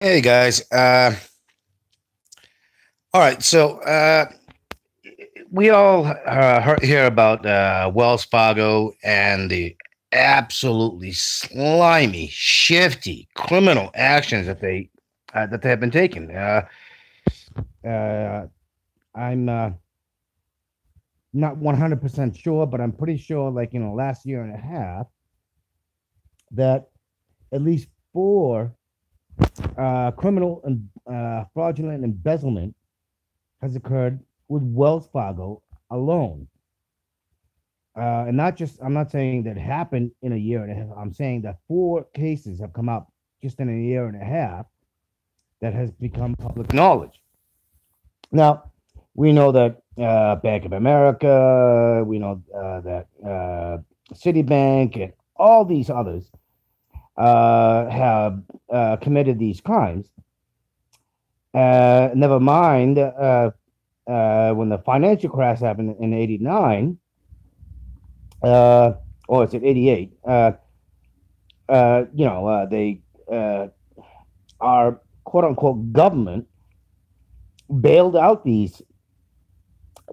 Hey guys. All right. We all hear about Wells Fargo and the absolutely slimy, shifty, criminal actions that they have been taking. Uh, I'm not 100% sure, but I'm pretty sure, like last year and a half, that at least four criminal and fraudulent embezzlement has occurred with Wells Fargo alone. And not just, I'm not saying that happened in a year and a half. I'm saying that four cases have come up just in a year and a half that has become public knowledge. Now, we know that Bank of America, we know that Citibank, and all these others have committed these crimes. Never mind when the financial crash happened in '89, or is it '88? They our quote unquote government bailed out these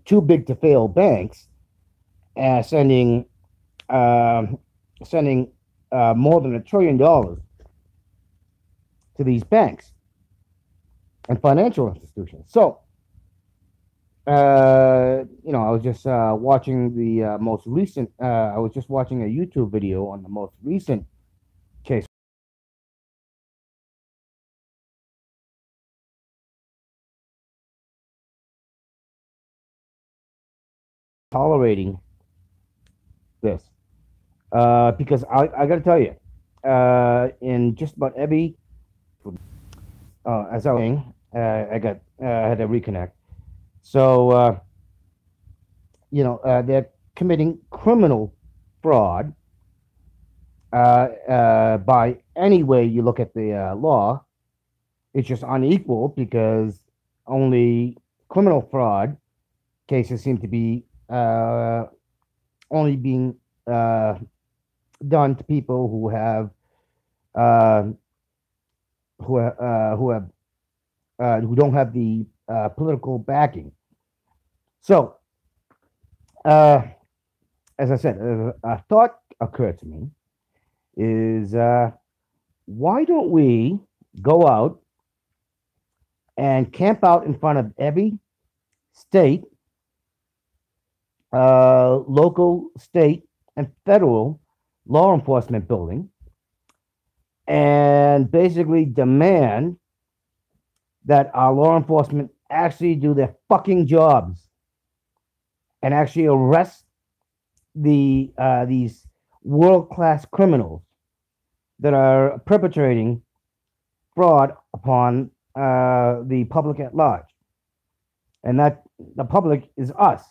too big to fail banks, sending more than $1 trillion to these banks and financial institutions. So, I was just watching the most recent. I was just watching a YouTube video on the most recent case. Tolerating this, because I got to tell you, in just about every, as I was saying, I had to reconnect. So, they're committing criminal fraud by any way you look at the law. It's just unequal because only criminal fraud cases seem to be only being done to people who have who don't have the political backing. So, as I said, a thought occurred to me is why don't we go out and camp out in front of every state, local, state, and federal law enforcement building and basically demand that our law enforcement actually do their fucking jobs and actually arrest these world-class criminals that are perpetrating fraud upon the public at large, and that the public is us.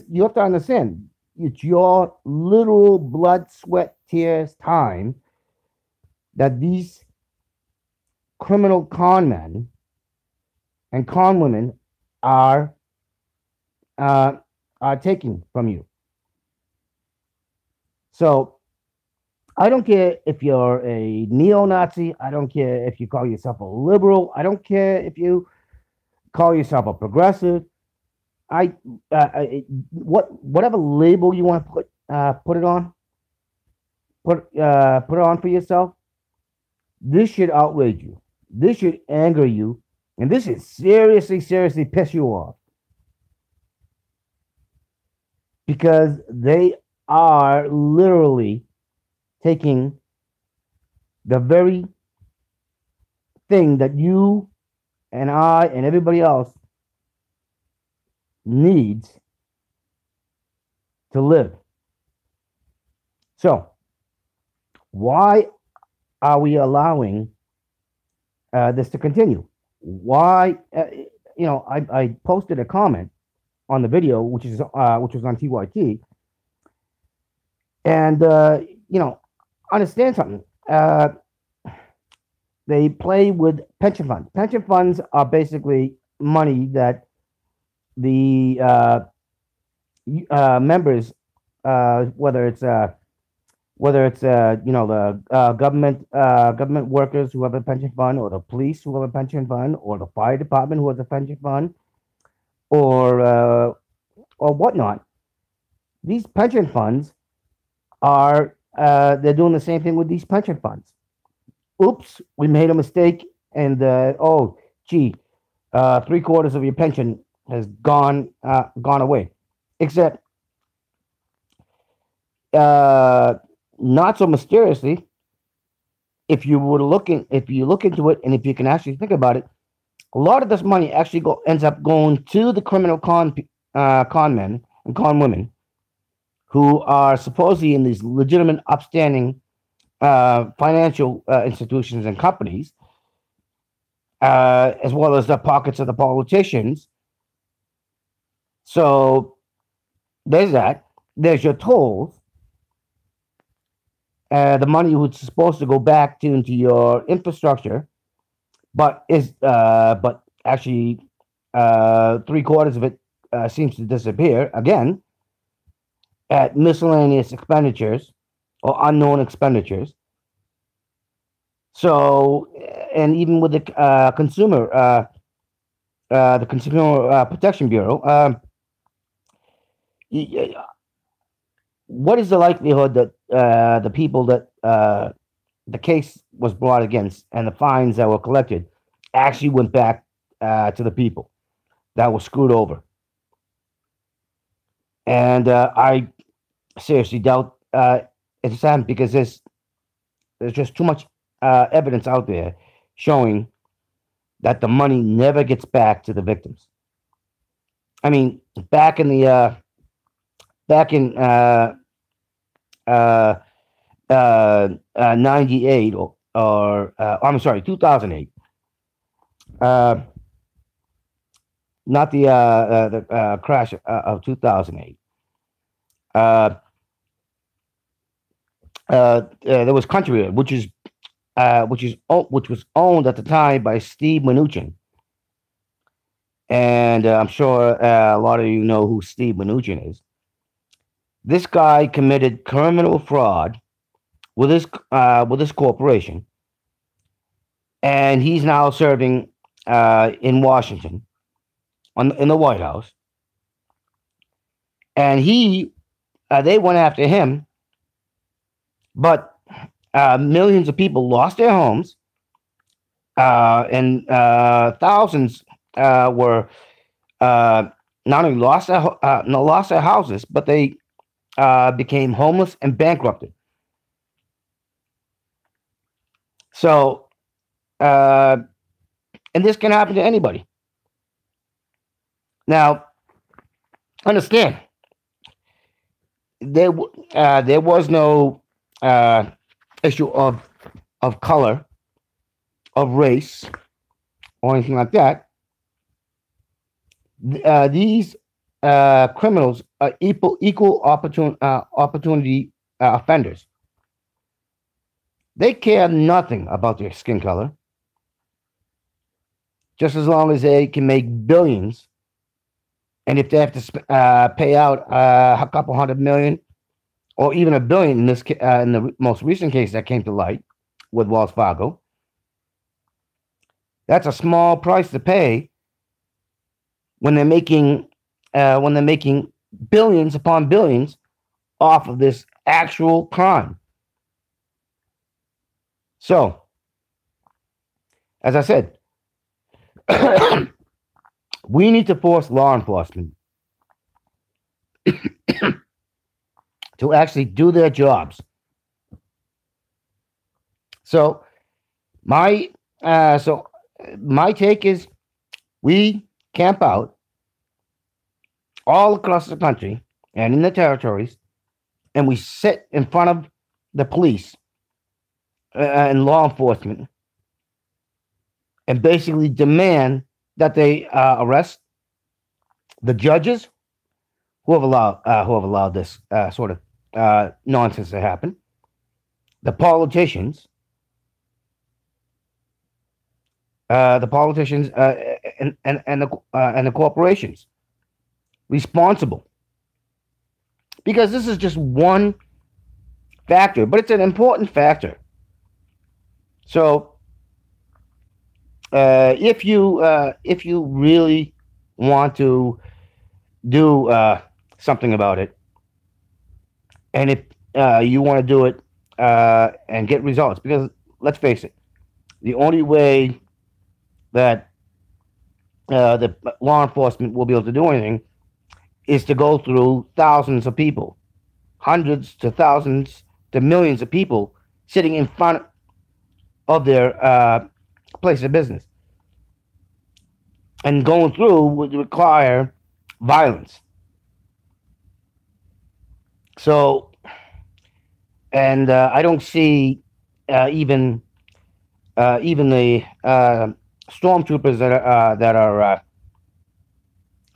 You have to understand, it's your literal blood, sweat, tears time that these criminal con men and con women are taking from you. So I don't care if you're a neo-Nazi. I don't care if you call yourself a liberal. I don't care if you call yourself a progressive. Whatever label you want to put it on, put it on for yourself. This should outrage you. This should anger you, and this should seriously piss you off, because they are literally taking the very thing that you and I and everybody else needs to live. So, why are we allowing this to continue? Why? I posted a comment on the video, which was on TYT, and understand something. They play with pension funds. Pension funds are basically money that the members, whether it's whether it's the government workers who have a pension fund, or the police who have a pension fund, or the fire department who has a pension fund, or whatnot. These pension funds are they're doing the same thing with these pension funds. Oops, we made a mistake, and oh, gee, 3/4 of your pension has gone away. Except, uh, not so mysteriously. If you look into it, and if you can actually think about it, a lot of this money actually ends up going to the criminal con men and con women who are supposedly in these legitimate, upstanding financial institutions and companies, as well as the pockets of the politicians. So there's that. There's your tolls. The money was supposed to go back into your infrastructure, but actually 3/4 of it seems to disappear again at miscellaneous expenditures or unknown expenditures. So, and even with the Consumer Protection Bureau, what is the likelihood that the people that the case was brought against and the fines that were collected actually went back to the people that were screwed over? And I seriously doubt it's happened, because there's just too much evidence out there showing that the money never gets back to the victims. I mean, back in uh, 98, or I'm sorry, 2008. Not the crash of 2008. There was Country, which was owned at the time by Steve Mnuchin, and I'm sure a lot of you know who Steve Mnuchin is. This guy committed criminal fraud with his corporation, and he's now serving in Washington, in the White House, and they went after him, but millions of people lost their homes, and thousands were not only lost their houses, but they became homeless and bankrupted. So, and this can happen to anybody. Now, understand, there was no issue of color, of race, or anything like that. These criminals are equal opportunity offenders. They care nothing about their skin color, just as long as they can make billions. And if they have to pay out a couple $100 million, or even $1 billion in the most recent case that came to light with Wells Fargo, that's a small price to pay when they're making billions upon billions off of this actual crime. So, as I said, we need to force law enforcement to actually do their jobs. So my take is, we camp out all across the country and in the territories, and we sit in front of the police and law enforcement, and basically demand that they arrest the judges who have allowed this sort of nonsense to happen, the politicians, and the corporations responsible, because this is just one factor, but it's an important factor. So if you really want to do something about it, and if you want to do it and get results, because let's face it, the only way that the law enforcement will be able to do anything is to go through thousands of people, hundreds to thousands to millions of people sitting in front of their place of business. And going through would require violence. So, and I don't see even the stormtroopers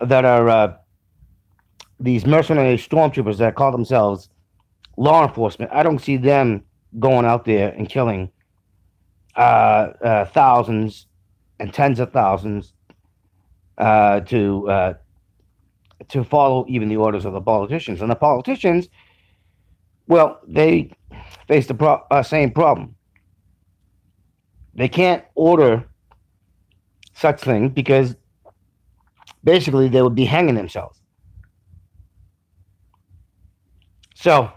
that are these mercenary stormtroopers that call themselves law enforcement. I don't see them going out there and killing thousands and tens of thousands to follow even the orders of the politicians. And the politicians, well, they face the same problem. They can't order such things because basically they would be hanging themselves. So,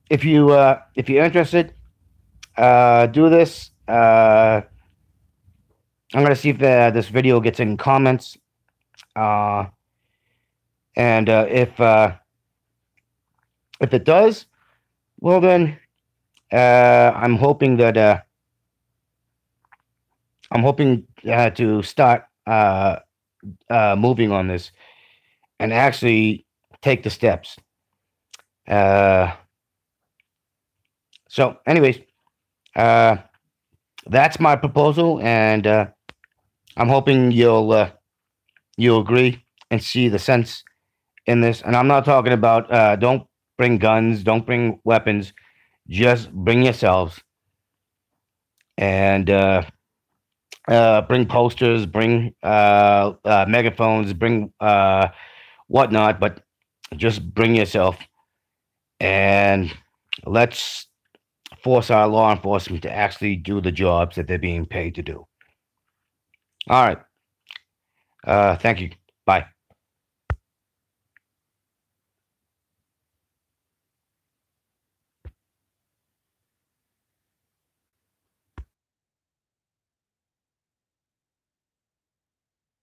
if you're interested, do this. I'm gonna see if this video gets any comments, and if it does, well then, I'm hoping that to start moving on this and actually take the steps. So, anyways, that's my proposal, and I'm hoping you'll agree and see the sense in this. And I'm not talking about don't bring guns, don't bring weapons, just bring yourselves, and bring posters, bring megaphones, bring whatnot, but just bring yourself, and let's force our law enforcement to actually do the jobs that they're being paid to do. All right. Thank you. Bye.